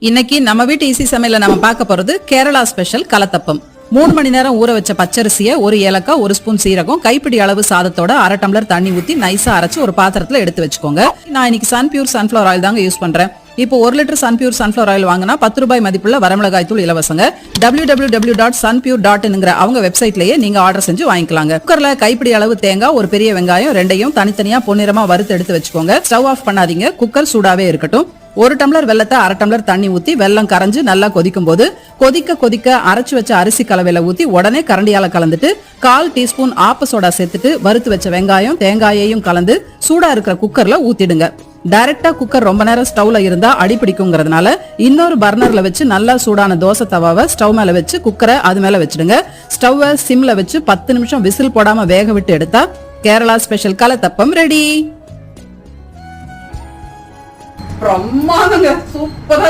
இன்னைக்கு நம்ம வீட்டு ஈஸி சமையல நம்ம பார்க்க போறது கேரளா ஸ்பெஷல் கலத்தப்பம். 3 மணி நேரம் ஊற வச்ச பச்சரிசியை, ஒரு ஏலக்காய், 1 ஸ்பூன் சீரகம், கைப்பிடி அளவு சாதத்தோட 1/2 டம்ளர் தண்ணி ஊத்தி நைஸா அரைச்சு ஒரு பாத்திரத்துல எடுத்து வச்சுக்கோங்க. நான் இன்னைக்கு சன்பியூர் சன்ஃபிளவர் ஆயில் தாங்க யூஸ் பண்றேன். இப்போ 1 லிட்டர் சன்பியூர் சன்ஃபிளவர் ஆயில் வாங்கினா 10 ரூபாய் மதிப்புள்ள வரமிளகாய் தூள் இலவசங்க. www.sunpure.in அவங்க வெப்சைட்லயே நீங்க ஆர்டர் செஞ்சு வாங்கிக்கலாங்க. குக்கர்ல கைப்பிடி அளவு தேங்காய், ஒரு பெரிய வெங்காயம் ரெண்டையும் தனித்தனியா பொன்னிறமா வறுத்து எடுத்து வச்சுக்கோங்க. ஸ்டவ் ஆஃப் பண்ணாதீங்க, குக்கர் சூடாவே இருக்கட்டும். 1 டம்ளர் வெல்லத்தை 1/2 டம்ளர் தண்ணி ஊத்தி வெல்லம் கரைஞ்சு நல்லா கொதிக்கும் போது கொதிக்க அரைச்சு வச்ச அரிசி கலவையில ஊத்தி உடனே கரண்டியால கலந்துட்டு 1/4 டீஸ்பூன் ஆப்ப சோடா சேர்த்துட்டு வறுத்து வச்ச வெங்காயம் தேங்காயையும் கலந்து சூடா இருக்கிற குக்கர்ல ஊத்திடுங்க. டைரக்டா குக்கர் ரொம்ப நேரம் ஸ்டவ்ல இருந்தா அடி பிடிக்குங்கிறதுனால இன்னொரு பர்னர்ல வச்சு நல்லா சூடான தோசை தவாவை ஸ்டவ் மேல வச்சு குக்கரை அது மேல வச்சிடுங்க. ஸ்டவ்வை சிம்ல வச்சு 10 நிமிஷம் விசில் போடாம வேக விட்டு எடுத்தா கேரளா ஸ்பெஷல் கலத்தப்பம் ரெடி. பிரமாதங்க, சூப்பரா இருக்கு.